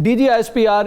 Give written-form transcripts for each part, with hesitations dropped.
DGISPR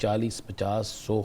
40, 50, 100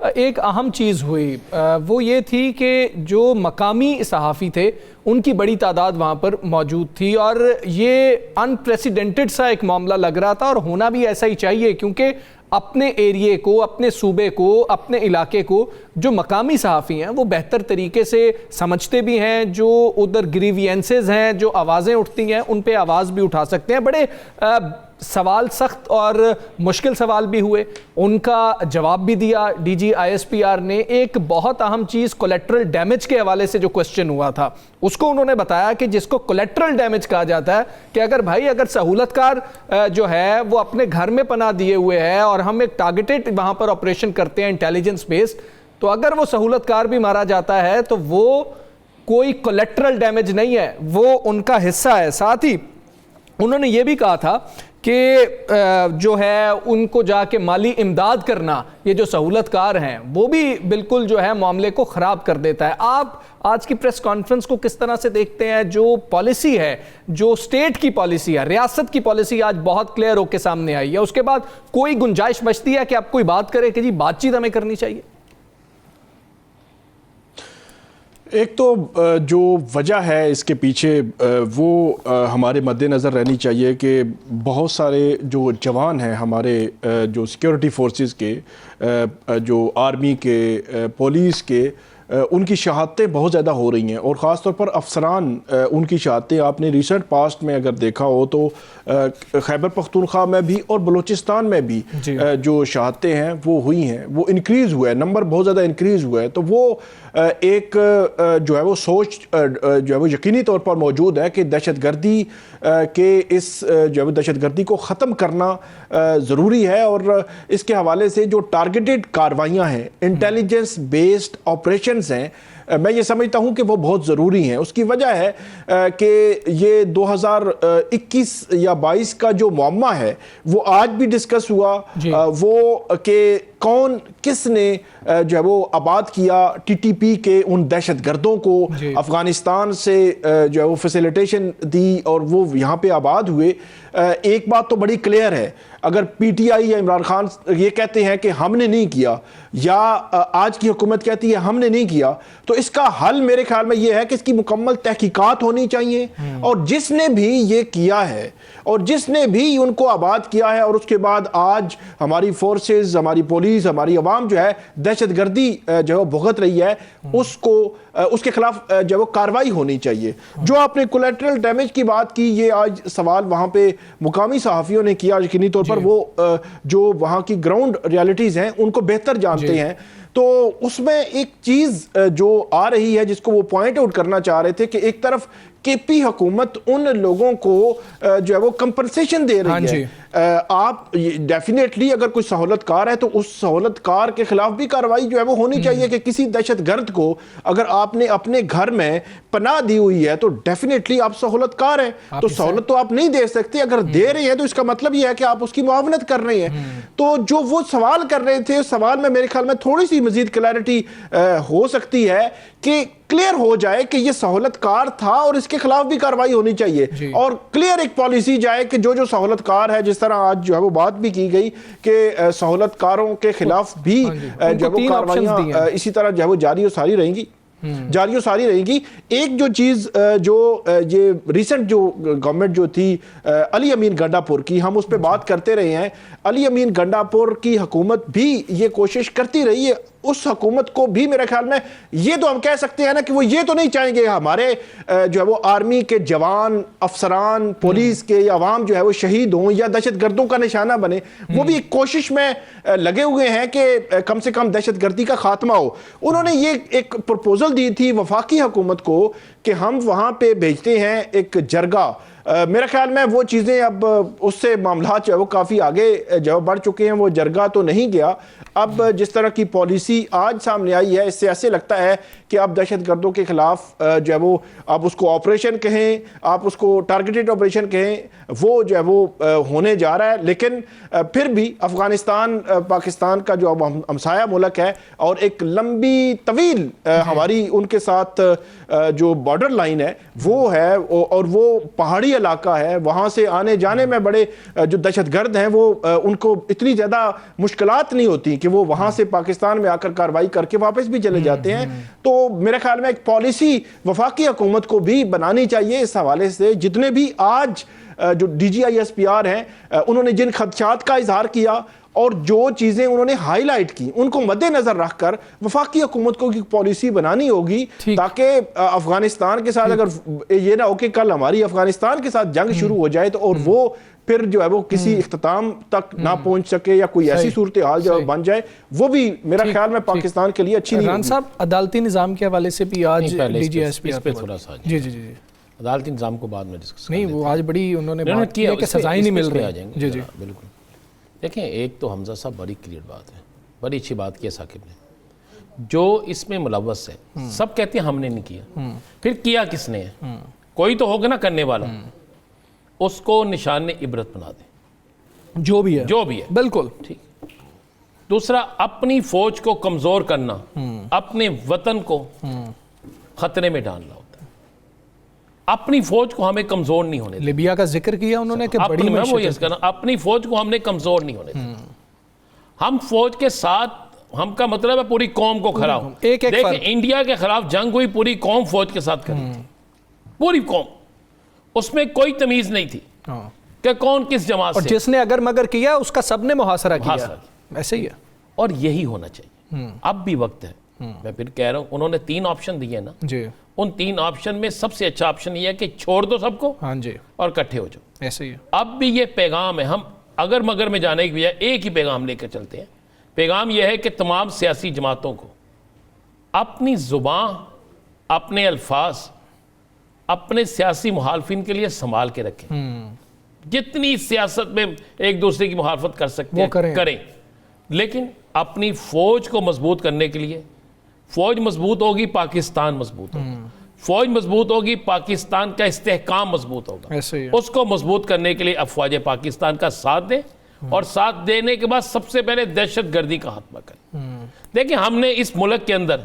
ایک اہم چیز ہوئی وہ یہ تھی کہ جو مقامی صحافی تھے ان کی بڑی تعداد وہاں پر موجود تھی، اور یہ انپریسیڈنٹڈ سا ایک معاملہ لگ رہا تھا، اور ہونا بھی ایسا ہی چاہیے، کیونکہ اپنے ایریے کو، اپنے صوبے کو، اپنے علاقے کو جو مقامی صحافی ہیں وہ بہتر طریقے سے سمجھتے بھی ہیں، جو ادھر گریوینسز ہیں، جو آوازیں اٹھتی ہیں ان پہ آواز بھی اٹھا سکتے ہیں۔ بڑے سوال سخت اور مشکل سوال بھی ہوئے، ان کا جواب بھی دیا D G I S P R نے۔ ایک بہت اہم چیز کولیٹرل ڈیمیج کے حوالے سے جو کوسچن ہوا تھا اس کو انہوں نے بتایا کہ جس کو کولیٹرل ڈیمیج کہا جاتا ہے کہ اگر سہولت کار جو ہے وہ اپنے گھر میں پناہ دیے ہوئے ہے اور ہم ایک ٹارگیٹڈ وہاں پر آپریشن کرتے ہیں انٹیلیجنس بیسڈ، تو اگر وہ سہولت کار بھی مارا جاتا ہے تو وہ کوئی کولیٹرل ڈیمیج نہیں ہے، وہ ان کا حصہ ہے۔ ساتھ ہی انہوں نے یہ بھی کہا تھا کہ جو ہے ان کو جا کے مالی امداد کرنا، یہ جو سہولت کار ہیں وہ بھی بالکل جو ہے معاملے کو خراب کر دیتا ہے۔ آپ آج کی پریس کانفرنس کو کس طرح سے دیکھتے ہیں؟ جو پالیسی ہے، جو اسٹیٹ کی پالیسی ہے، ریاست کی پالیسی آج بہت کلیئر ہو کے سامنے آئی ہے، اس کے بعد کوئی گنجائش بچتی ہے کہ آپ کوئی بات کریں کہ جی بات چیت ہمیں کرنی چاہیے؟ ایک تو جو وجہ ہے اس کے پیچھے وہ ہمارے مد نظر رہنی چاہیے کہ بہت سارے جو جوان ہیں ہمارے جو سیکیورٹی فورسز کے، جو آرمی کے، پولیس کے، ان کی شہادتیں بہت زیادہ ہو رہی ہیں، اور خاص طور پر افسران ان کی شہادتیں آپ نے ریسنٹ پاسٹ میں اگر دیکھا ہو تو خیبر پختونخوا میں بھی اور بلوچستان میں بھی جو شہادتیں ہیں وہ ہوئی ہیں، وہ انکریز ہوا ہے، نمبر بہت زیادہ انکریز ہوا ہے۔ تو وہ ایک جو ہے وہ سوچ جو ہے وہ یقینی طور پر موجود ہے کہ دہشت گردی کے اس جو ہے وہ دہشت گردی کو ختم کرنا ضروری ہے، اور اس کے حوالے سے جو ٹارگیٹڈ کاروائیاں ہیں، انٹیلیجنس بیسڈ آپریشنز ہیں، میں یہ سمجھتا ہوں کہ وہ بہت ضروری ہیں۔ اس کی وجہ ہے کہ یہ 2021 یا 22 کا جو معمہ ہے وہ آج بھی ڈسکس ہوا، وہ کہ کون کس نے جو ہے وہ آباد کیا ٹی ٹی پی کے ان دہشت گردوں کو، افغانستان سے جو ہے وہ فیسیلیٹیشن دی اور وہ یہاں پہ آباد ہوئے۔ ایک بات تو بڑی کلیئر ہے، اگر پی ٹی آئی یا عمران خان یہ کہتے ہیں کہ ہم نے نہیں کیا، یا آج کی حکومت کہتی ہے ہم نے نہیں کیا، تو اس کا حل میرے خیال میں یہ ہے کہ اس کی مکمل تحقیقات ہونی چاہیے، اور جس نے بھی یہ کیا ہے اور جس نے بھی ان کو آباد کیا ہے، اور اس کے بعد آج ہماری فورسز، ہماری پولیس، ہماری عوام جو ہے دہشت گردی جو ہے وہ بھگت رہی ہے، اس کے خلاف جو ہے وہ کاروائی ہونی چاہیے۔ جو آپ نے کولیٹرل ڈیمیج کی بات کی، یہ آج سوال وہاں پہ مقامی صحافیوں نے کیا، یقینی طور پر وہ جو وہاں کی گراؤنڈ ریالٹیز ہیں ان کو بہتر جانتے ہیں۔ تو اس میں ایک چیز جو آ رہی ہے جس کو وہ پوائنٹ آؤٹ کرنا چاہ رہے تھے کہ ایک طرف کے پی حکومت ان لوگوں کو جو ہے وہ کمپنسیشن دے رہی ہے۔ آپ ڈیفینیٹلی اگر کوئی سہولت کار ہے تو اس سہولت کار کے خلاف بھی کارروائی جو ہے وہ ہونی چاہیے کہ کسی دہشت گرد کو اگر آپ نے اپنے گھر میں پناہ دی ہوئی ہے تو ڈیفینیٹلی آپ سہولت کار ہیں، تو سہولت تو آپ نہیں دے سکتے، اگر دے رہے ہیں تو اس کا مطلب یہ ہے کہ آپ اس کی معاونت کر رہے ہیں۔ تو جو وہ سوال کر رہے تھے، سوال میں میرے خیال میں تھوڑی سی مزید کلیئرٹی ہو سکتی ہے کہ کلیئر ہو جائے کہ یہ سہولت کار تھا اور اس کے خلاف بھی کارروائی ہونی چاہیے، اور کلیئر ایک پالیسی جائے کہ جو سہولت کار ہے، جس طرح آج جو ہے وہ بات بھی کی گئی کہ سہولت کاروں کے خلاف بھی جو ہے وہ کارروائیاں اسی طرح جو ہے وہ جاری و ساری رہیں گی۔ ایک جو چیز جو یہ ریسنٹ جو گورنمنٹ جو تھی علی امین گنڈا پور کی، ہم اس پہ بات کرتے رہے ہیں، علی امین گنڈا پور کی حکومت بھی یہ کوشش کرتی رہی ہے، اس حکومت کو بھی میرے خیال میں یہ تو ہم کہہ سکتے ہیں نا کہ وہ یہ تو نہیں چاہیں گے ہمارے جو ہے وہ آرمی کے جوان، افسران، پولیس کے یا عوام جو ہے وہ شہید ہوں یا دہشت گردوں کا نشانہ بنے، وہ بھی کوشش میں لگے ہوئے ہیں کہ کم سے کم دہشت گردی کا خاتمہ ہو۔ انہوں نے یہ ایک پروپوزل دی تھی وفاقی حکومت کو کہ ہم وہاں پہ بھیجتے ہیں ایک جرگہ۔ میرے خیال میں وہ چیزیں اب اس سے معاملات جو ہے وہ کافی آگے جو بڑھ چکے ہیں، وہ جرگہ تو نہیں گیا۔ اب جس طرح کی پالیسی آج سامنے آئی ہے، اس سے ایسے لگتا ہے کہ اب دہشت گردوں کے خلاف جو ہے وہ آپ اس کو آپریشن کہیں، آپ اس کو ٹارگیٹڈ آپریشن کہیں، وہ جو ہے وہ ہونے جا رہا ہے۔ لیکن پھر بھی افغانستان پاکستان کا جو ہمسایہ ملک ہے اور ایک لمبی طویل ہماری ان کے ساتھ جو بارڈر لائن ہے وہ ہے، اور وہ پہاڑی علاقہ ہے, وہاں سے آنے جانے میں بڑے جو دہشت گرد ہیں وہ ان کو اتنی زیادہ مشکلات نہیں ہوتی کہ وہ وہاں سے پاکستان میں آ کر کارروائی کر کے واپس بھی چلے جاتے ہیں. تو میرے خیال میں ایک پالیسی وفاقی حکومت کو بھی بنانی چاہیے اس حوالے سے. جتنے بھی آج جو D G I S P R ہیں انہوں نے جن خدشات کا اظہار کیا اور جو چیزیں انہوں نے ہائی لائٹ کی, ان کو مد نظر رکھ کر وفاقی حکومت کو ایک پالیسی بنانی ہوگی تاکہ افغانستان کے ساتھ اگر یہ نہ ہو کہ کل ہماری افغانستان کے ساتھ جنگ شروع ہو جائے تو اور وہ پھر جو ہے وہ کسی اختتام تک نہ پہنچ سکے یا کوئی ایسی صورتحال جو بن جائے, وہ بھی میرا خیال میں پاکستان کے لیے اچھی نہیں. ران صاحب, عدالتی نظام کے حوالے سے بھی آج ڈی جی ایس پی پہ تھوڑا سا جی جی جی عدالتی نظام کو بعد میں ڈسکس نہیں, وہ آج بڑی انہوں نے بات کی کہ سزائیں نہیں مل رہی. جی جی بالکل. دیکھیں, ایک تو حمزہ صاحب بڑی کلیئر بات ہے, بڑی اچھی بات کی ہے ثاقب نے, جو اس میں ملوث ہے سب کہتے ہیں ہم نے نہیں کیا, پھر کیا کس نے ہے؟ کوئی تو ہوگا نا کرنے والا, اس کو نشان عبرت بنا دیں جو بھی ہے. بالکل ٹھیک. دوسرا, اپنی فوج کو کمزور کرنا اپنے وطن کو خطرے میں ڈالنا ہوتا ہے. اپنی فوج کو ہمیں کمزور نہیں ہونے دینا. لیبیا کا ذکر کیا انہوں نے کہ بڑی اپنی فوج کو ہم نے کمزور نہیں ہونے دینا. ہم فوج کے ساتھ, ہم کا مطلب ہے پوری قوم کو کھڑا ہو. دیکھیں, انڈیا کے خلاف جنگ ہوئی, پوری قوم فوج کے ساتھ کری تھی, پوری قوم, اس میں کوئی تمیز نہیں تھی کہ کون کس جماعت سے, اور جس نے اگر مگر کیا اس کا سب نے محاصرہ کیا. ایسے ہی ہے, اور یہی ہونا چاہیے. اب بھی وقت ہے, میں پھر کہہ رہا ہوں, انہوں نے 3 آپشن دیے نا جی, ان 3 آپشن میں سب سے اچھا آپشن یہ ہے کہ چھوڑ دو سب کو ہاں جی اور کٹھے ہو جاؤ. ایسے ہی ہے. اب بھی یہ پیغام ہے, ہم اگر مگر میں جانے کی بجائے ایک ہی پیغام لے کر چلتے ہیں. پیغام یہ ہے کہ تمام سیاسی جماعتوں کو اپنی زبان, اپنے الفاظ, اپنے سیاسی مخالفین کے لیے سنبھال کے رکھیں. جتنی سیاست میں ایک دوسرے کی مخالفت کر سکتے ہیں کریں, لیکن اپنی فوج کو مضبوط کرنے کے لیے, فوج مضبوط ہوگی پاکستان مضبوط ہوگا, فوج مضبوط ہوگی پاکستان کا استحکام مضبوط ہوگا. اس کو مضبوط کرنے کے لیے افواج پاکستان کا ساتھ دیں, اور ساتھ دینے کے بعد سب سے پہلے دہشت گردی کا خاتمہ کریں. دیکھیں, ہم نے اس ملک کے اندر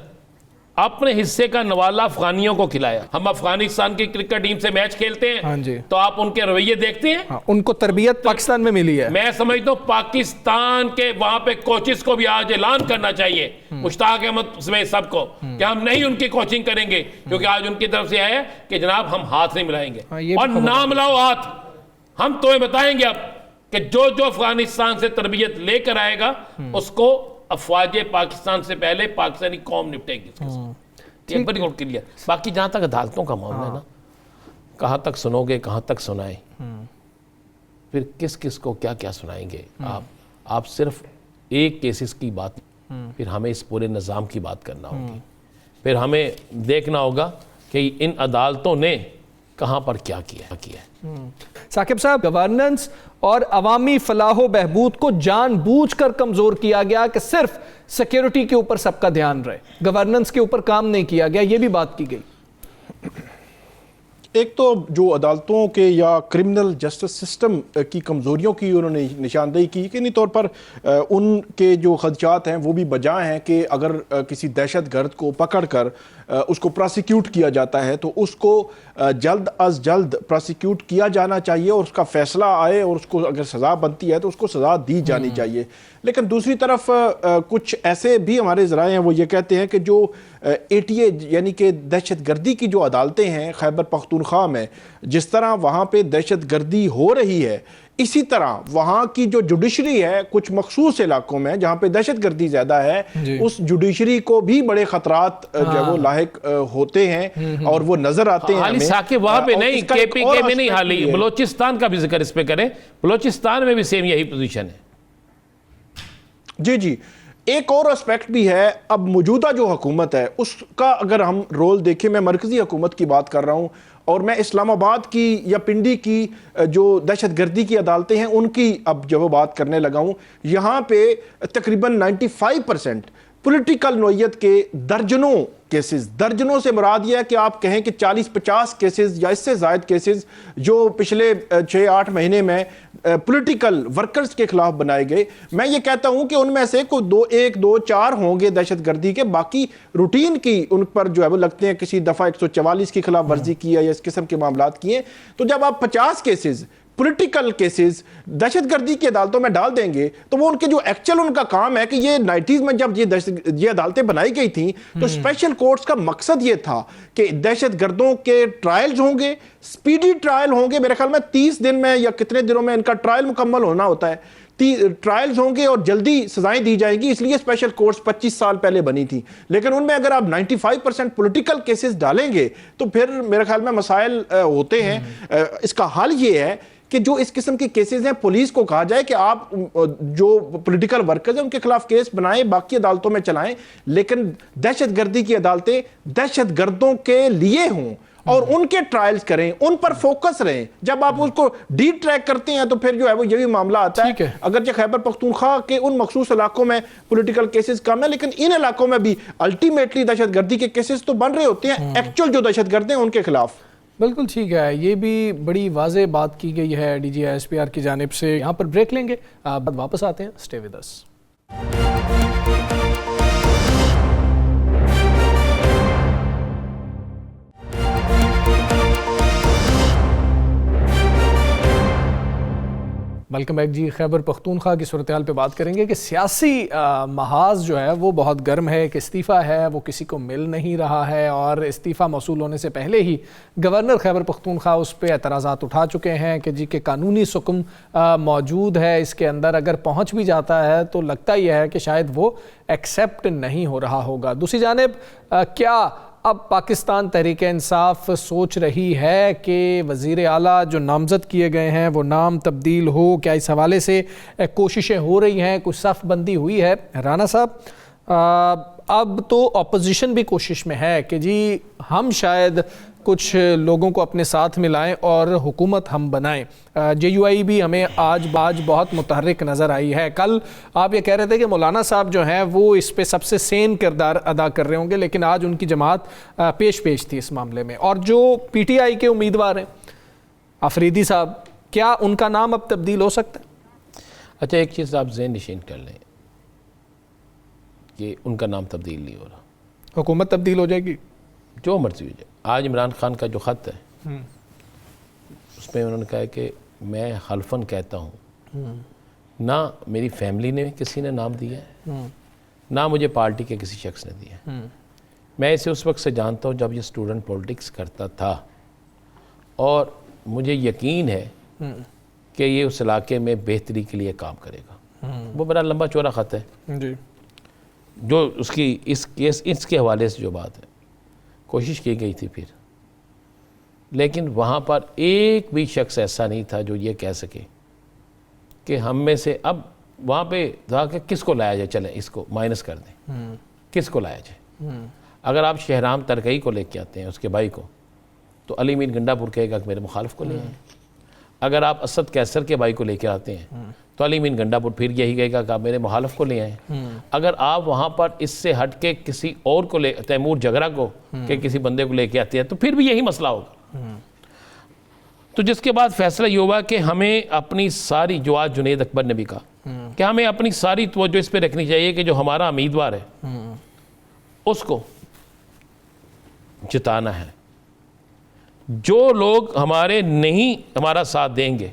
اپنے حصے کا نوالا افغانیوں کو کھلایا. ہم افغانستان کی کرکٹ ٹیم سے میچ کھیلتے ہیں تو آپ ان کے رویے دیکھتے ہیں, ان کو تربیت پاکستان میں ملی ہے. میں سمجھتا ہوں پاکستان کے وہاں پہ کوچز کو بھی آج اعلان کرنا چاہیے, مشتاق احمد سمیت سب کو, کہ ہم نہیں ان کی کوچنگ کریں گے, کیونکہ آج ان کی طرف سے آیا ہے کہ جناب ہم ہاتھ نہیں ملائیں گے, اور نہ ملاؤ ہاتھ. ہم تمہیں بتائیں گے اب کہ جو جو افغانستان سے تربیت لے کر آئے گا اس کو افواج پاکستان سے پہلے پاکستانی قوم نپٹے گی. بڑی اور کلیئر. باقی جہاں تک عدالتوں کا معاملہ ہے نا, کہاں تک سنو گے, کہاں تک سنائیں, پھر کس کس کو کیا کیا سنائیں گے آپ صرف ایک کیسز کی بات, پھر ہمیں اس پورے نظام کی بات کرنا ہوگی. پھر ہمیں دیکھنا ہوگا کہ ان عدالتوں نے کہاں پر کیا کیا ہے. ثاقب صاحب, گورننس اور عوامی فلاح و بہبود کو جان بوجھ کر کمزور کیا گیا کہ صرف سیکیورٹی کے اوپر سب کا دھیان رہے, گورننس کے اوپر کام نہیں کیا گیا, یہ بھی بات کی گئی. ایک تو جو عدالتوں کے یا کرمنل جسٹس سسٹم کی کمزوریوں کی انہوں نے نشاندہی کی, یقینی طور پر ان کے جو خدشات ہیں وہ بھی بجا ہیں کہ اگر کسی دہشت گرد کو پکڑ کر اس کو پراسیکیوٹ کیا جاتا ہے تو اس کو جلد از جلد پراسیکیوٹ کیا جانا چاہیے, اور اس کا فیصلہ آئے, اور اس کو اگر سزا بنتی ہے تو اس کو سزا دی جانی چاہیے. لیکن دوسری طرف کچھ ایسے بھی ہمارے ذرائع ہیں, وہ یہ کہتے ہیں کہ جو ATA یعنی کہ دہشت گردی کی جو عدالتیں ہیں خیبر پختونخوا میں, جس طرح وہاں پہ دہشت گردی ہو رہی ہے, اسی طرح وہاں کی جو جوڈیشری ہے کچھ مخصوص علاقوں میں جہاں پہ دہشت گردی زیادہ ہے, اس جوڈیشری کو بھی بڑے خطرات جو وہ لاحق ہوتے ہیں اور وہ نظر آتے ہیں. حالی ثاقب وہاں پہ نہیں, KPK میں نہیں, حالی بلوچستان کا بھی ذکر اس پہ کریں, بلوچستان میں بھی سیم یہی پوزیشن ہے. جی جی. ایک اور اسپیکٹ بھی ہے, اب موجودہ جو حکومت ہے اس کا اگر ہم رول دیکھیں, میں مرکزی حکومت کی بات کر رہا ہوں, اور میں اسلام آباد کی یا پنڈی کی جو دہشت گردی کی عدالتیں ہیں ان کی اب جب وہ بات کرنے لگا ہوں, یہاں پہ تقریباً 95% پولیٹیکل نوعیت کے درجنوں کیسز، درجنوں سے مراد یہ ہے کہ آپ کہیں کہ 40-50 کیسز یا اس سے زائد کیسز جو پچھلے 6-8 مہینے میں پولیٹیکل ورکرز کے خلاف بنائے گئے. میں یہ کہتا ہوں کہ ان میں سے کوئی 1-2-4 ہوں گے دہشت گردی کے، باقی روٹین کی ان پر جو ہے وہ لگتے ہیں کسی دفعہ 144 کی خلاف ورزی کی ہے یا اس قسم کے معاملات کیے. تو جب آپ 50 کیسز پولیٹیکل کیسز دہشت گردی کی عدالتوں میں ڈال دیں گے تو وہ ان کے جو ایکچول ان کا کام ہے کہ یہ 90s میں جب یہ عدالتیں بنائی گئی تھیں تو اسپیشل کورٹس کا مقصد یہ تھا کہ دہشت گردوں کے ٹرائلز ہوں گے، سپیڈی ٹرائل ہوں گے، میرے خیال میں 30 دن میں یا کتنے دنوں میں ان کا ٹرائل مکمل ہونا ہوتا ہے، ٹرائلز ہوں گے اور جلدی سزائیں دی جائیں گی. اس لیے اسپیشل کورٹس 25 سال پہلے بنی تھی. لیکن ان میں اگر آپ 95% پولیٹیکل کیسز ڈالیں گے تو پھر میرے خیال میں مسائل ہوتے ہیں. اس کا حل یہ ہے کہ جو اس قسم کے کیسز ہیں پولیس کو کہا جائے کہ آپ جو پولیٹیکل ورکرز ہیں ان کے خلاف کیس بنائیں، باقی عدالتوں میں چلائیں، لیکن دہشت گردی کی عدالتیں دہشت گردوں کے لیے ہوں اور ان کے ٹرائلز کریں، ان پر فوکس رہیں. جب آپ اس کو ڈی ٹریک کرتے ہیں تو پھر جو ہے وہ یہ بھی معاملہ آتا ہے. اگرچہ خیبر پختونخوا کے ان مخصوص علاقوں میں پولیٹیکل کیسز کم ہیں، لیکن ان علاقوں میں بھی الٹیمیٹلی دہشت گردی کے کیسز تو بن رہے ہوتے ہیں ایکچول جو دہشت گرد ہیں ان کے خلاف. بالکل ٹھیک ہے، یہ بھی بڑی واضح بات کی گئی ہے D G S P R کی جانب سے. یہاں پر بریک لیں گے، بعد واپس آتے ہیں. Stay with us. Welcome back ji. Khyber Pakhtunkhwa کی صورتحال پہ بات کریں گے کہ سیاسی محاذ جو ہے وہ بہت گرم ہے. کہ استعفیٰ ہے وہ کسی کو مل نہیں رہا ہے اور استعفیٰ موصول ہونے سے پہلے ہی گورنر خیبر پختونخوا اس پہ اعتراضات اٹھا چکے ہیں کہ جی کہ قانونی سکم موجود ہے اس کے اندر، اگر پہنچ بھی جاتا ہے تو لگتا یہ ہے کہ شاید وہ ایکسیپٹ نہیں ہو رہا ہوگا. دوسری جانب کیا اب پاکستان تحریک انصاف سوچ رہی ہے کہ وزیر اعلیٰ جو نامزد کیے گئے ہیں وہ نام تبدیل ہو؟ کیا اس حوالے سے کوششیں ہو رہی ہیں؟ کچھ صف بندی ہوئی ہے؟ رانا صاحب، اب تو اپوزیشن بھی کوشش میں ہے کہ جی ہم شاید کچھ لوگوں کو اپنے ساتھ ملائیں اور حکومت ہم بنائیں. جے یو آئی بھی ہمیں آج بہت متحرک نظر آئی ہے. کل آپ یہ کہہ رہے تھے کہ مولانا صاحب جو ہیں وہ اس پہ سب سے سین کردار ادا کر رہے ہوں گے، لیکن آج ان کی جماعت پیش تھی اس معاملے میں. اور جو پی ٹی آئی کے امیدوار ہیں آفریدی صاحب، کیا ان کا نام اب تبدیل ہو سکتا ہے؟ اچھا، ایک چیز آپ ذہن نشین کر لیں کہ ان کا نام تبدیل نہیں ہو رہا. حکومت تبدیل ہو جائے گی جو مرضی ہو جائے. آج عمران خان کا جو خط ہے اس میں انہوں نے کہا ہے کہ میں حلفاً کہتا ہوں نہ میری فیملی نے کسی نے نام دیا ہے نہ مجھے پارٹی کے کسی شخص نے دیا ہے. میں اسے اس وقت سے جانتا ہوں جب یہ اسٹوڈنٹ پولیٹکس کرتا تھا اور مجھے یقین ہے کہ یہ اس علاقے میں بہتری کے لیے کام کرے گا. وہ بڑا لمبا چوڑا خط ہے جی، جو اس کی اس کے حوالے سے جو بات ہے کوشش کی گئی تھی پھر، لیکن وہاں پر ایک بھی شخص ایسا نہیں تھا جو یہ کہہ سکے کہ ہم میں سے اب وہاں پہ تھا کہ کس کو لایا جائے، چلیں اس کو مائنس کر دیں، کس کو لایا جائے. اگر آپ شہرام ترکئی کو لے کے آتے ہیں اس کے بھائی کو تو علی مین گنڈا پور کہے گا کہ میرے مخالف کو لے آئیں. اگر آپ اسد کیسر کے بھائی کو لے کے آتے ہیں تو علی مین گنڈا پور پھر یہی کہے گا کہ آپ میرے مخالف کو لے آئیں. اگر آپ وہاں پر اس سے ہٹ کے کسی اور کو تیمور جگرا کو کہ کسی بندے کو لے کے آتے ہیں تو پھر بھی یہی مسئلہ ہوگا. تو جس کے بعد فیصلہ یہ ہوا کہ ہمیں اپنی ساری، جو آج جنید اکبر نے بھی کہا کہ ہمیں اپنی ساری توجہ اس پہ رکھنی چاہیے کہ جو ہمارا امیدوار ہے اس کو جتانا ہے. جو لوگ ہمارا ساتھ دیں گے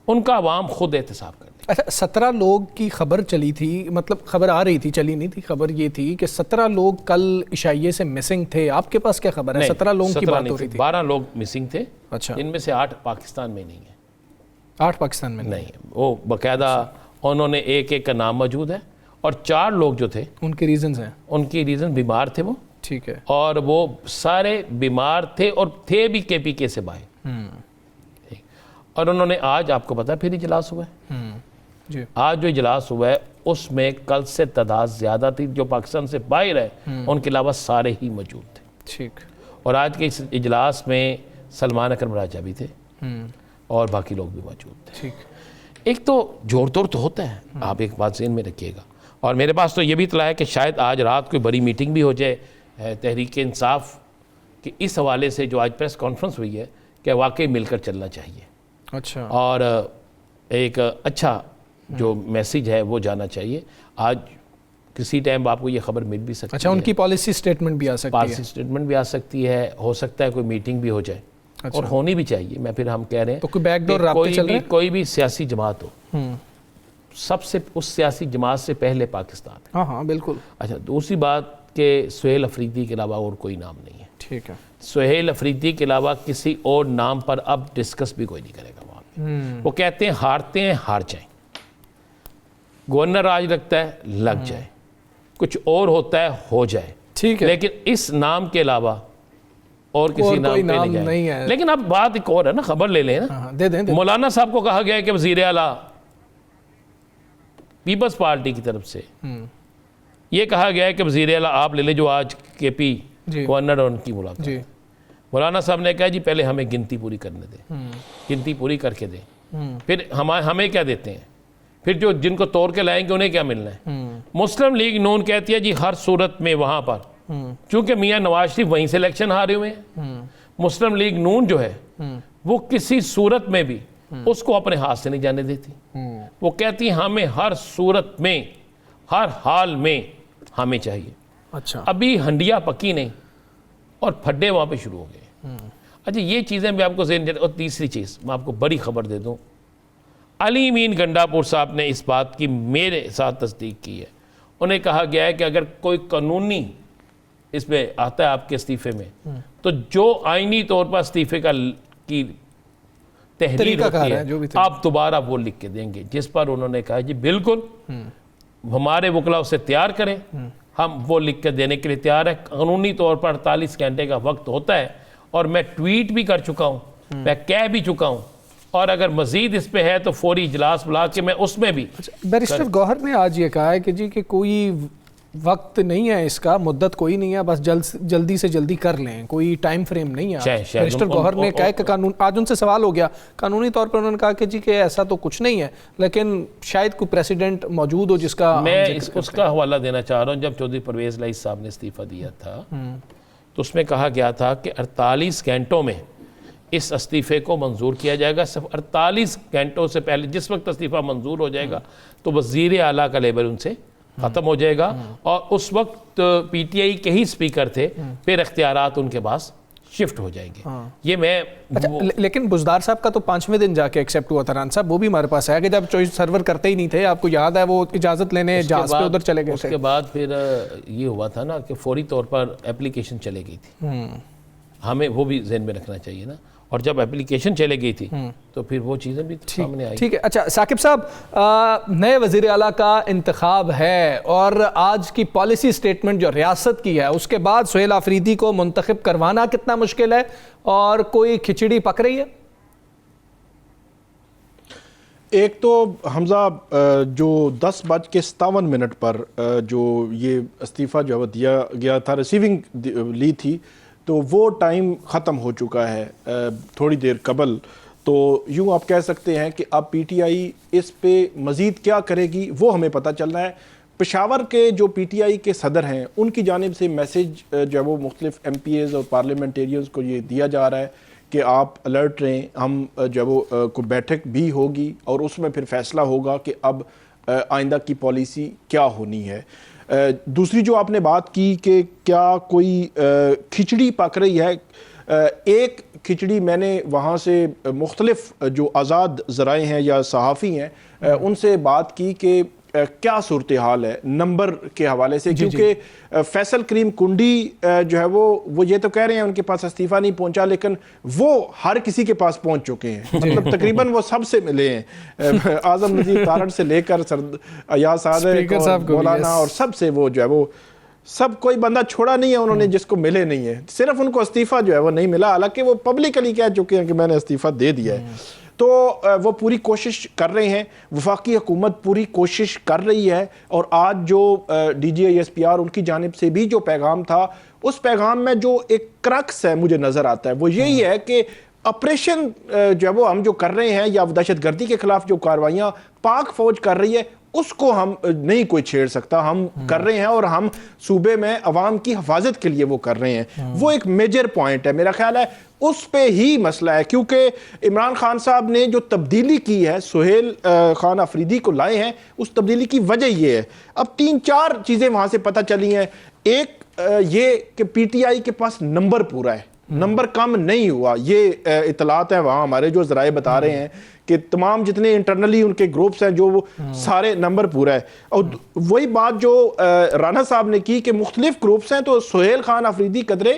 ان کا عوام خود احتساب کر دے. اچھا، 17 لوگ کی خبر چلی تھی، مطلب خبر آ رہی تھی، چلی نہیں تھی. خبر یہ تھی کہ 17 لوگ کل عشائیے سے مسنگ تھے. آپ کے پاس کیا خبر ہے؟ 17 لوگوں کی بات ہو رہی تھی. 12 لوگ مسنگ تھے. اچھا، ان میں سے 8 پاکستان میں نہیں ہیں. 8 پاکستان میں نہیں، وہ باقاعدہ انہوں نے ایک کا نام موجود ہے. اور 4 لوگ جو تھے ان کے ریزنز ہیں، ان کی ریزن بیمار تھے وہ. ٹھیک ہے. اور وہ سارے بیمار تھے اور تھے بھی کے پی کے سے باہر. اور انہوں نے آج آپ کو پتا پھر اجلاس ہوا ہے. جی، آج جو اجلاس ہوا ہے اس میں کل سے تعداد زیادہ تھی. جو پاکستان سے باہر ہے ان کے علاوہ سارے ہی موجود تھے. ٹھیک. اور آج کے اس اجلاس میں سلمان اکرم راجہ بھی تھے اور باقی لوگ بھی موجود تھے. ٹھیک. ایک تو جوڑ توڑ تو ہوتا ہے. آپ ایک بات ذہن میں رکھیے گا، اور میرے پاس تو یہ بھی اطلاع ہے کہ شاید آج رات کوئی بڑی میٹنگ بھی ہو جائے تحریک انصاف کہ اس حوالے سے جو آج پریس کانفرنس ہوئی ہے کہ واقعی مل کر چلنا چاہیے. اچھا. اور ایک اچھا جو میسیج ہے وہ جانا چاہیے. آج کسی ٹائم آپ کو یہ خبر مل بھی سکتی ہے. اچھا, ان کی پالیسی سٹیٹمنٹ بھی آ سکتی ہے. پالیسی سٹیٹمنٹ بھی آ سکتی ہے, ہو سکتا ہے کوئی میٹنگ بھی ہو جائے. اور ہونی بھی چاہیے. میں پھر ہم کہہ رہے ہیں تو کوئی بیک ڈور رابطے چل رہے ہیں. کوئی بھی سیاسی جماعت ہو, سب سے اس سیاسی جماعت سے پہلے پاکستان ہے. ہاں ہاں بالکل. اچھا, دوسری بات کہ سہیل افریدی کے علاوہ اور کوئی نام نہیں ہے. ٹھیک ہے. سہیل افریدی کے علاوہ کسی اور نام پر اب ڈسکس بھی کوئی نہیں کرے گا وہاں پہ. وہ کہتے ہیں ہارتے ہیں ہار جائیں, گورنر راج لگتا ہے لگ جائے, کچھ اور ہوتا ہے ہو جائے. ٹھیک ہے. لیکن اس نام کے علاوہ اور کسی نام پہ نہیں جائے. لیکن اب بات ایک اور ہے نا, خبر لے لیں نا. دے دیں. مولانا صاحب کو کہا گیا ہے کہ وزیر اعلیٰ پیپلز پارٹی کی طرف سے یہ کہا گیا ہے کہ وزیر اعلیٰ آپ لے لیں جو آج کے پی گورنر اور ان کی ملاقات. مولانا صاحب نے کہا جی پہلے ہمیں گنتی پوری کرنے دیں, گنتی پوری کر کے دیں, پھر ہمیں کیا دیتے ہیں, پھر جو جن کو توڑ کے لائیں گے انہیں کیا ملنا ہے. مسلم لیگ نون کہتی ہے جی ہر صورت میں وہاں پر, چونکہ میاں نواز شریف وہیں سے الیکشن ہارے ہوئے ہیں, مسلم لیگ نون جو ہے وہ کسی صورت میں بھی اس کو اپنے ہاتھ سے نہیں جانے دیتی. وہ کہتی ہیں ہمیں ہر صورت میں ہر حال میں ہمیں چاہیے. اچھا. ابھی ہنڈیا پکی نہیں اور پھڈے وہاں پہ شروع ہو گئے. اچھا, یہ چیزیں بھی آپ کو ذہن. اور تیسری چیز میں آپ کو بڑی خبر دے دوں, علی امین گنڈاپور صاحب نے اس بات کی میرے ساتھ تصدیق کی ہے. انہیں کہا گیا ہے کہ اگر کوئی قانونی اس پہ آتا ہے آپ کے استعفے میں تو جو آئینی طور پر استعفے کی تحریر ہوتی ہے آپ دوبارہ وہ لکھ کے دیں گے, جس پر انہوں نے کہا جی بالکل ہمارے وکلا اسے تیار کریں, ہم وہ لکھ کے دینے کے لیے تیار ہیں. قانونی طور پر 48 گھنٹے کا وقت ہوتا ہے, اور میں ٹویٹ بھی کر چکا ہوں, میں کہہ بھی چکا ہوں, اور اگر مزید اس پہ ہے تو فوری اجلاس بلا کے میں اس میں بھی. بیرسٹر گوہر نے آج یہ کہا ہے کہ جی کہ کوئی وقت نہیں ہے, اس کا مدت کوئی نہیں ہے, بس جلدی سے جلدی کر لیں, کوئی ٹائم فریم نہیں ہے. بیرسٹر گوہر نے کہا کہ قانون, آج ان سے سوال ہو گیا قانونی طور پر, انہوں نے کہا کہ جی کہ ایسا تو کچھ نہیں ہے, لیکن شاید کوئی پریسیڈنٹ موجود ہو جس کا میں اس کا حوالہ دینا چاہ رہا ہوں. جب چودھری پرویز لائث صاحب نے استعفیٰ دیا تھا تو اس میں کہا گیا تھا کہ 48 گھنٹوں میں اس استعفے کو منظور کیا جائے گا. صرف 48 گھنٹوں سے پہلے جس وقت استعفیٰ منظور ہو جائے گا تو وزیر اعلیٰ کا لیبل ان سے ختم ہو جائے گا, اور اس وقت پی ٹی آئی کے ہی اسپیکر تھے, پھر اختیارات ان کے پاس شفٹ ہو جائیں گے. یہ میں لیکن بزدار صاحب کا تو 5ویں دن جا کے ایکسیپٹ ہوا تھا. ران صاحب وہ بھی ہمارے پاس ہے کہ جب چوائس سرور کرتے ہی نہیں تھے, آپ کو یاد ہے وہ اجازت لینے جہاز پہ ادھر چلے گئے تھے. اس کے بعد پھر یہ ہوا تھا نا کہ فوری طور پر اپلیکیشن چلے گئی تھی, ہمیں وہ بھی ذہن میں رکھنا چاہیے نا. اور جب اپلیکیشن چلے گئی تھی تو پھر وہ چیزیں بھی سامنے آئی. ٹھیک ہے. اچھا ثاقب صاحب, نئے وزیر اعلیٰ کا انتخاب ہے, اور آج کی پالیسی سٹیٹمنٹ جو ریاست کی ہے اس کے بعد سہیل آفریدی کو منتخب کروانا کتنا مشکل ہے, اور کوئی کھچڑی پک رہی ہے؟ ایک تو حمزہ جو 10:57 پر جو یہ استعفیٰ جو دیا گیا تھا, ریسیونگ لی تھی, تو وہ ٹائم ختم ہو چکا ہے تھوڑی دیر قبل. تو یوں آپ کہہ سکتے ہیں کہ اب پی ٹی آئی اس پہ مزید کیا کرے گی وہ ہمیں پتہ چلنا ہے. پشاور کے جو پی ٹی آئی کے صدر ہیں ان کی جانب سے میسیج جو ہے وہ مختلف ایم پی ایز اور پارلیمنٹیرینز کو یہ دیا جا رہا ہے کہ آپ الرٹ رہیں, ہم جو ہے وہ کو بیٹھک بھی ہوگی اور اس میں پھر فیصلہ ہوگا کہ اب آئندہ کی پالیسی کیا ہونی ہے. دوسری جو آپ نے بات کی کہ کیا کوئی کھچڑی پک رہی ہے, ایک کھچڑی میں نے وہاں سے مختلف جو آزاد ذرائع ہیں یا صحافی ہیں ان سے بات کی کہ کیا صورتحال ہے نمبر کے حوالے سے, کیونکہ فیصل کریم کنڈی جو ہے وہ یہ تو کہہ رہے ہیں ان کے پاس استعفیٰ نہیں پہنچا, لیکن وہ ہر کسی کے پاس پہنچ چکے ہیں, مطلب تقریباً وہ سب سے ملے ہیں, اعظم نذیر تارڑ سے لے کر ایاز صادق اور مولانا اور سب سے وہ جو ہے وہ سب, کوئی بندہ چھوڑا نہیں ہے انہوں نے جس کو ملے نہیں ہے. صرف ان کو استعفیٰ جو ہے وہ نہیں ملا, حالانکہ وہ پبلکلی کہہ چکے ہیں کہ میں نے استعفیٰ دے دیا ہے. تو وہ پوری کوشش کر رہے ہیں, وفاقی حکومت پوری کوشش کر رہی ہے. اور آج جو D G I S P R ان کی جانب سے بھی جو پیغام تھا, اس پیغام میں جو ایک کرکس ہے مجھے نظر آتا ہے وہ یہی ہے کہ آپریشن جو ہے وہ ہم جو کر رہے ہیں یا دہشت گردی کے خلاف جو کاروائیاں پاک فوج کر رہی ہے اس کو ہم نہیں کوئی چھیڑ سکتا. ہم کر رہے ہیں اور ہم صوبے میں عوام کی حفاظت کے لیے وہ کر رہے ہیں. وہ ایک میجر پوائنٹ ہے, میرا خیال ہے اس پہ ہی مسئلہ ہے, کیونکہ عمران خان صاحب نے جو تبدیلی کی ہے, سہیل خان آفریدی کو لائے ہیں, اس تبدیلی کی وجہ یہ ہے. اب 3-4 چیزیں وہاں سے پتہ چلی ہیں. ایک یہ کہ پی ٹی آئی کے پاس نمبر پورا ہے, نمبر کم نہیں ہوا. یہ اطلاعات ہیں وہاں ہمارے جو ذرائع بتا رہے ہیں کہ تمام جتنے انٹرنلی ان کے گروپس ہیں جو وہ سارے نمبر پورا ہے. اور وہی بات جو رانا صاحب نے کی کہ مختلف گروپس ہیں, تو سہیل خان آفریدی قدرے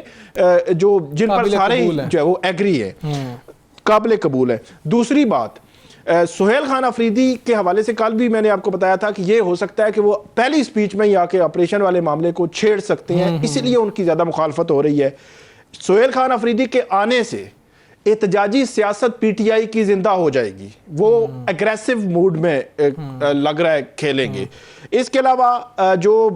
جو جن پر سارے جو ہے وہ ایگری ہے, قابل قبول ہے. دوسری بات, سہیل خان آفریدی کے حوالے سے کل بھی میں نے آپ کو بتایا تھا کہ یہ ہو سکتا ہے کہ وہ پہلی سپیچ میں ہی آ کے آپریشن والے معاملے کو چھیڑ سکتے ہیں, اسی لیے ان کی زیادہ مخالفت ہو رہی ہے. سہیل خان آفریدی کے آنے سے احتجاجی سیاست پی ٹی آئی کی زندہ ہو جائے گی, وہ اگریسو موڈ میں لگ رہا ہے کھیلیں گے. اس کے علاوہ جو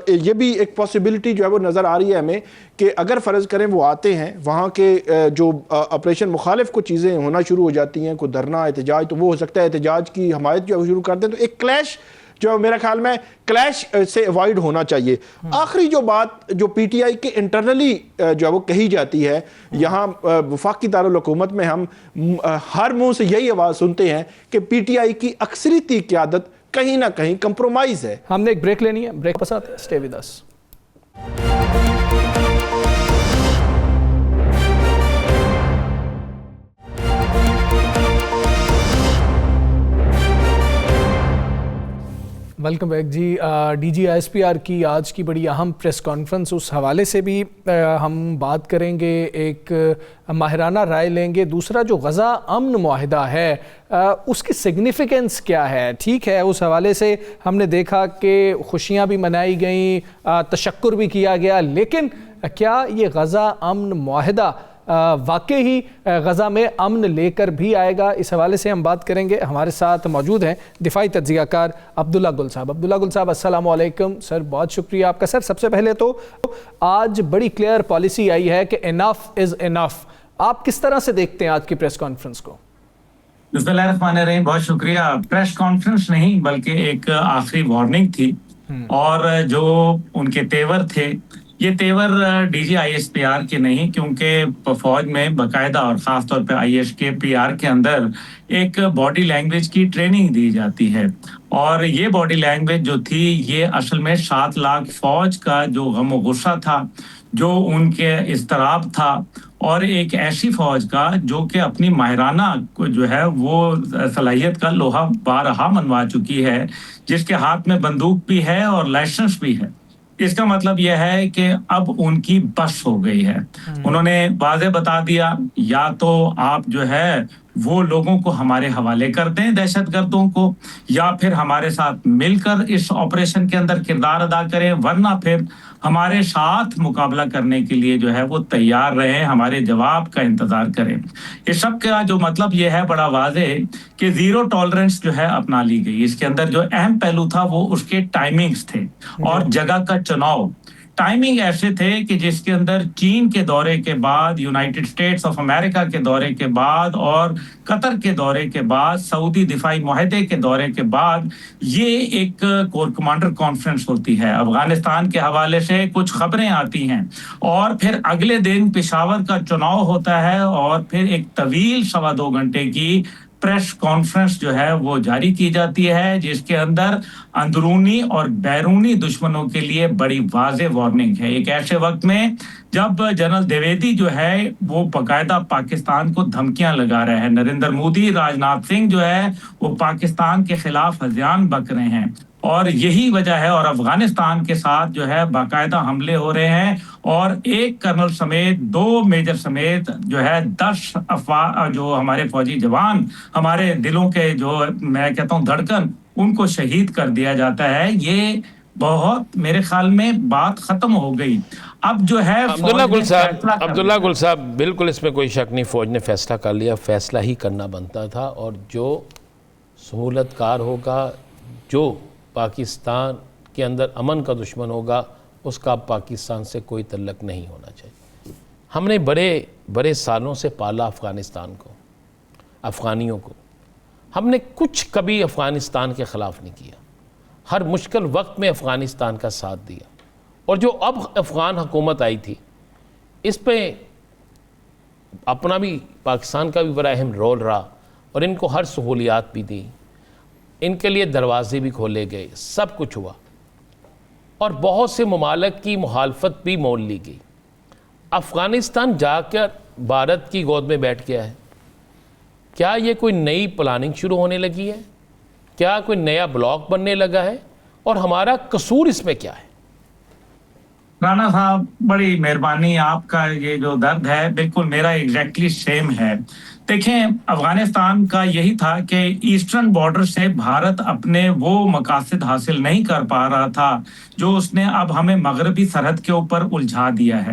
یہ بھی ایک پاسبلٹی جو ہے وہ نظر آ رہی ہے ہمیں کہ اگر فرض کریں وہ آتے ہیں, وہاں کے جو آپریشن مخالف کو چیزیں ہونا شروع ہو جاتی ہیں, کوئی دھرنا احتجاج, تو وہ ہو سکتا ہے احتجاج کی حمایت جو شروع کر دیں, تو ایک کلیش جو میرا خیال میں کلیش سے ایوائڈ ہونا چاہیے. آخری جو بات جو پی ٹی آئی کے انٹرنلی جو ہے وہ کہی جاتی ہے, یہاں وفاقی دارالحکومت میں ہم ہر منہ سے یہی آواز سنتے ہیں کہ پی ٹی آئی کی اکثریتی قیادت کہیں نہ کہیں کمپرومائز ہے. ہم نے ایک بریک لینی ہے, بریک پس آتے ہیں, stay with us. Welcome back جی. D G I S P R کی آج کی بڑی اہم پریس کانفرنس, اس حوالے سے بھی ہم بات کریں گے, ایک ماہرانہ رائے لیں گے. دوسرا جو غزہ امن معاہدہ ہے اس کی سگنیفیکنس کیا ہے. ٹھیک ہے, اس حوالے سے ہم نے دیکھا کہ خوشیاں بھی منائی گئیں, تشکر بھی کیا گیا, لیکن کیا یہ غزہ امن معاہدہ واقعی ہی غزہ میں امن لے کر بھی آئے گا؟ اس حوالے سے ہم بات کریں گے. ہمارے ساتھ موجود ہیں دفاعی تجزیہ کار عبداللہ گل صاحب. عبداللہ گل صاحب السلام علیکم سر, بہت شکریہ آپ کا. سر سب سے پہلے تو آج بڑی کلیئر پالیسی آئی ہے کہ انف از انف. آپ کس طرح سے دیکھتے ہیں آج کی پریس کانفرنس کو؟ بسم اللہ الرحمن الرحیم. بہت شکریہ. پریس کانفرنس نہیں بلکہ ایک آخری وارننگ تھی, اور جو ان کے تیور تھے یہ تیور D G I S P R کے نہیں, کیونکہ فوج میں باقاعدہ اور خاص طور پہ آئی ایس کے پی آر کے اندر ایک باڈی لینگویج کی ٹریننگ دی جاتی ہے, اور یہ باڈی لینگویج جو تھی یہ اصل میں 7 لاکھ فوج کا جو غم و غصہ تھا, جو ان کے اضطراب تھا, اور ایک ایسی فوج کا جو کہ اپنی ماہرانہ جو ہے وہ صلاحیت کا لوہا بارہا منوا چکی ہے, جس کے ہاتھ میں بندوق بھی ہے اور لائسنس بھی ہے. اس کا مطلب یہ ہے کہ اب ان کی بس ہو گئی ہے. انہوں نے واضح بتا دیا, یا تو آپ جو ہے وہ لوگوں کو ہمارے حوالے کر دیں, دہشت گردوں کو, یا پھر ہمارے ساتھ مل کر اس آپریشن کے اندر کردار ادا کریں, ورنہ پھر ہمارے ساتھ مقابلہ کرنے کے لیے جو ہے وہ تیار رہیں, ہمارے جواب کا انتظار کریں. اس سب کا جو مطلب یہ ہے بڑا واضح کہ زیرو ٹالرنس جو ہے اپنا لی گئی. اس کے اندر جو اہم پہلو تھا وہ اس کے ٹائمنگز تھے اور جگہ کا چناؤ. ٹائمنگ ایسے تھے کہ جس کے اندر چین کے دورے کے بعد, یونائٹڈ اسٹیٹس آف امریکہ کے دورے کے بعد, اور قطر کے دورے کے بعد, سعودی دفاعی معاہدے کے دورے کے بعد یہ ایک کور کمانڈر کانفرنس ہوتی ہے. افغانستان کے حوالے سے کچھ خبریں آتی ہیں, اور پھر اگلے دن پشاور کا چناؤ ہوتا ہے, اور پھر ایک طویل 2.25 گھنٹے کی پریس کانفرنس جو ہے وہ جاری کی جاتی ہے, جس کے اندر اندرونی اور بیرونی دشمنوں کے لیے بڑی واضح وارننگ ہے. ایک ایسے وقت میں جب جنرل دیویدی جو ہے وہ باقاعدہ پاکستان کو دھمکیاں لگا رہے ہیں, نریندر مودی, راجناتھ سنگھ جو ہے وہ پاکستان کے خلاف ہذیان بک رہے ہیں, اور یہی وجہ ہے, اور افغانستان کے ساتھ جو ہے باقاعدہ حملے ہو رہے ہیں, اور ایک کرنل سمیت 2 میجر سمیت جو ہے 10 جو ہمارے فوجی جوان, ہمارے دلوں کے جو میں کہتا ہوں دھڑکن, ان کو شہید کر دیا جاتا ہے. یہ بہت میرے خیال میں بات ختم ہو گئی. اب جو ہے عبداللہ گل صاحب بالکل اس میں کوئی شک نہیں, فوج نے فیصلہ کر لیا, فیصلہ ہی کرنا بنتا تھا, اور جو سہولت کار ہوگا, جو پاکستان کے اندر امن کا دشمن ہوگا, اس کا پاکستان سے کوئی تعلق نہیں ہونا چاہیے. ہم نے بڑے سالوں سے پالا افغانستان کو, افغانیوں کو. ہم نے کچھ کبھی افغانستان کے خلاف نہیں کیا. ہر مشکل وقت میں افغانستان کا ساتھ دیا، اور جو اب افغان حکومت آئی تھی اس پہ اپنا بھی پاکستان کا بھی بڑا اہم رول رہا، اور ان کو ہر سہولیات بھی دی، ان کے لیے دروازے بھی کھولے گئے، سب کچھ ہوا، اور بہت سے ممالک کی مخالفت بھی مول لی گئی۔ افغانستان جا کر بھارت کی گود میں بیٹھ گیا ہے۔ کیا یہ کوئی نئی پلاننگ شروع ہونے لگی ہے؟ کیا کوئی نیا بلاک بننے لگا ہے؟ اور ہمارا قصور اس میں کیا ہے؟ رانا صاحب بڑی مہربانی، آپ کا یہ جو درد ہے بالکل میرا ایگزیکٹلی سیم ہے۔ دیکھیں، افغانستان کا یہی تھا کہ ایسٹرن بارڈر سے بھارت اپنے وہ مقاصد حاصل نہیں کر پا رہا تھا جو اس نے اب ہمیں مغربی سرحد کے اوپر الجھا دیا ہے،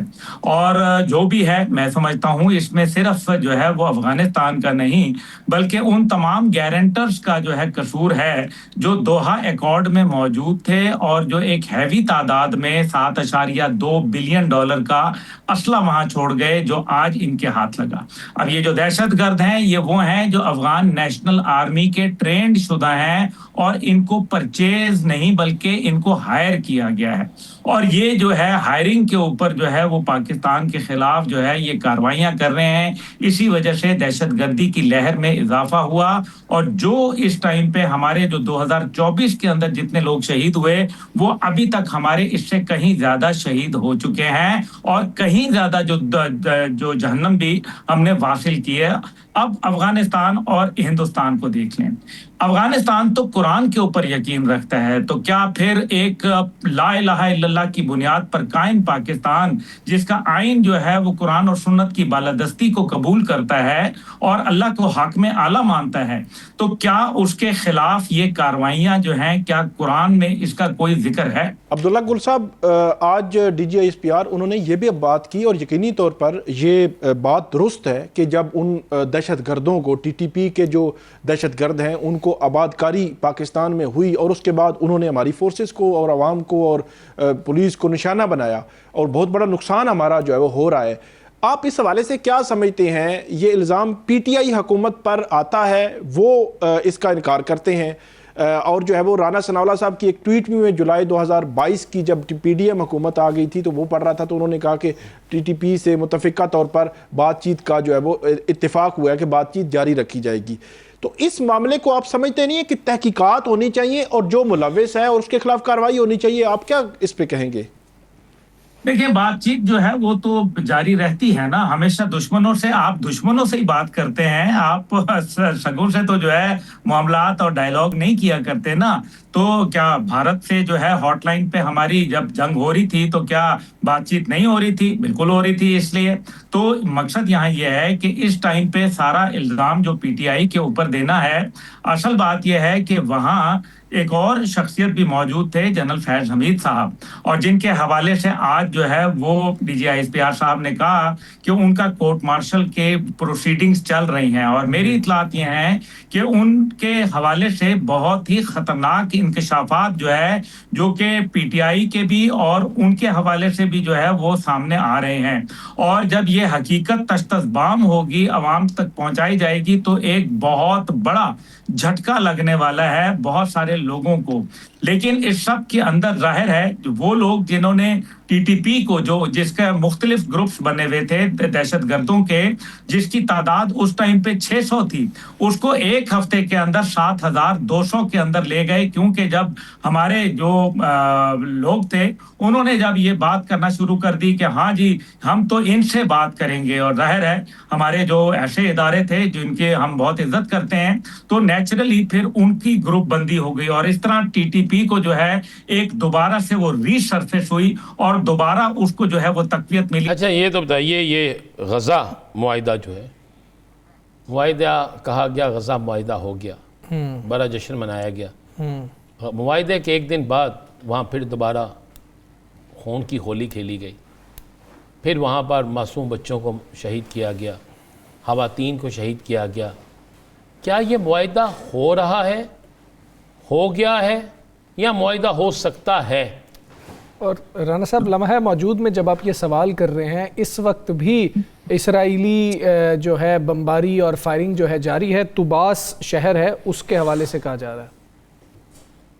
اور جو بھی ہے میں سمجھتا ہوں اس میں صرف جو ہے وہ افغانستان کا نہیں بلکہ ان تمام گارنٹرز کا جو ہے قصور ہے جو دوحہ ایکارڈ میں موجود تھے، اور جو ایک ہیوی تعداد میں $7.2 بلین کا اسلحہ وہاں چھوڑ گئے جو آج ان کے ہاتھ لگا۔ اب یہ جو دہشت گرد ہیں یہ وہ ہیں جو افغان نیشنل آرمی کے ٹرینڈ شدہ ہیں، اور ان کو پرچیز نہیں بلکہ ان کو ہائر کیا گیا ہے، اور یہ جو ہے ہائرنگ کے اوپر جو ہے وہ پاکستان کے خلاف جو ہے یہ کارروائیاں کر رہے ہیں۔ اسی وجہ سے دہشت گردی کی لہر میں اضافہ ہوا، اور جو اس ٹائم پہ ہمارے جو 2024 کے اندر جتنے لوگ شہید ہوئے وہ ابھی تک ہمارے اس سے کہیں زیادہ شہید ہو چکے ہیں، اور کہیں زیادہ جو جہنم بھی ہم نے واصل کی ہے۔ اب افغانستان اور ہندوستان کو دیکھ لیں۔ افغانستان تو قرآن کے اوپر یقین رکھتا ہے، تو کیا پھر ایک لا الہ الا اللہ کی بنیاد پر قائم پاکستان جس کا آئین جو ہے وہ قرآن اور سنت کی بالادستی کو قبول کرتا ہے اور اللہ کو حاکم اعلیٰ مانتا ہے، تو کیا اس کے خلاف یہ کارروائیاں جو ہیں کیا قرآن میں اس کا کوئی ذکر ہے؟ عبداللہ گل صاحب، آج D G I S P R انہوں نے یہ بھی بات کی، اور یقینی طور پر یہ بات درست ہے کہ جب ان دہشت گردوں کو ٹی ٹی پی کے جو دہشت گرد ہیں ان کو آباد کاری پاکستان میں ہوئی، اور اس کے بعد انہوں نے ہماری فورسز کو اور عوام کو اور پولیس کو نشانہ بنایا، اور بہت بڑا نقصان ہمارا جو ہے وہ ہو رہا ہے۔ آپ اس حوالے سے کیا سمجھتے ہیں؟ یہ الزام پی ٹی آئی حکومت پر آتا ہے، وہ اس کا انکار کرتے ہیں، اور جو ہے وہ رانا ثناءاللہ صاحب کی ایک ٹویٹ میں جولائی 2022 کی جب پی ڈی ایم حکومت آ گئی تھی تو وہ پڑھ رہا تھا، تو انہوں نے کہا کہ ٹی ٹی پی سے متفقہ طور پر بات چیت کا جو ہے وہ اتفاق ہوا ہے کہ بات چیت جاری رکھی جائے گی۔ تو اس معاملے کو آپ سمجھتے نہیں ہیں کہ تحقیقات ہونی چاہیے اور جو ملوث ہے اور اس کے خلاف کارروائی ہونی چاہیے؟ آپ کیا اس پہ کہیں گے؟ دیکھیں، بات چیت جو ہے وہ تو جاری رہتی ہے نا، ہمیشہ دشمنوں سے آپ دشمنوں سے ہی بات کرتے ہیں، آپ سگوں سے تو جو ہے معاملات اور ڈائیلاگ نہیں کیا کرتے نا۔ تو کیا بھارت سے جو ہے ہاٹ لائن پہ ہماری جب جنگ ہو رہی تھی تو کیا بات چیت نہیں ہو رہی تھی؟ بالکل ہو رہی تھی۔ اس لیے تو مقصد یہاں یہ ہے کہ اس ٹائم پہ سارا الزام جو پی ٹی آئی کے اوپر دینا ہے، اصل بات یہ ہے کہ وہاں ایک اور شخصیت بھی موجود تھے، جنرل فیض حمید صاحب، اور جن کے حوالے سے آج جو ہے وہ D G I S P R صاحب نے کہا کہ ان کا کورٹ مارشل کے پروسیڈنگز چل رہی ہیں، اور میری اطلاعات یہ ہیں کہ ان کے حوالے سے بہت ہی خطرناک انکشافات جو ہے جو کہ پی ٹی آئی کے بھی اور ان کے حوالے سے بھی جو ہے وہ سامنے آ رہے ہیں، اور جب یہ حقیقت تشتزبام ہوگی، عوام تک پہنچائی جائے گی، تو ایک بہت بڑا جھٹکا لگنے والا ہے بہت سارے لوگوں کو۔ لیکن اس سب کے اندر ظاہر ہے وہ لوگ جنہوں نے ٹی ٹی پی کو جس کے مختلف گروپس بنے ہوئے تھے دہشت گردوں کے، جس کی تعداد اس ٹائم پہ 600 تھی، اس کو ایک ہفتے کے اندر 7200 کے اندر لے گئے، کیونکہ جب ہمارے جو لوگ تھے انہوں نے جب یہ بات کرنا شروع کر دی کہ ہاں جی ہم تو ان سے بات کریں گے، اور ظاہر ہے ہمارے جو ایسے ادارے تھے جن کے ہم بہت عزت کرتے ہیں، تو نیچرلی پھر ان کی گروپ بندی ہو گئی، اور اس طرح ٹی ٹی پی کو جو ہے ایک دوبارہ سے وہ ری سرفیس ہوئی اور دوبارہ اس کو جو ہے وہ تقویت ملی۔ اچھا یہ تو بتائیے، یہ غزہ معاہدہ جو ہے، معاہدہ کہا گیا، غزہ معاہدہ ہو گیا، بڑا جشن منایا گیا، معاہدے کے ایک دن بعد وہاں پھر دوبارہ خون کی ہولی کھیلی گئی، پھر وہاں پر معصوم بچوں کو شہید کیا گیا، خواتین کو شہید کیا گیا۔ کیا یہ معاہدہ ہو رہا ہے، ہو گیا ہے، یا معاہدہ ہو سکتا ہے؟ اور رانا صاحب، لمحہ موجود میں جب آپ یہ سوال کر رہے ہیں، اس وقت بھی اسرائیلی جو ہے بمباری اور فائرنگ جو ہے جاری ہے، طوباس شہر ہے اس کے حوالے سے کہا جا رہا ہے۔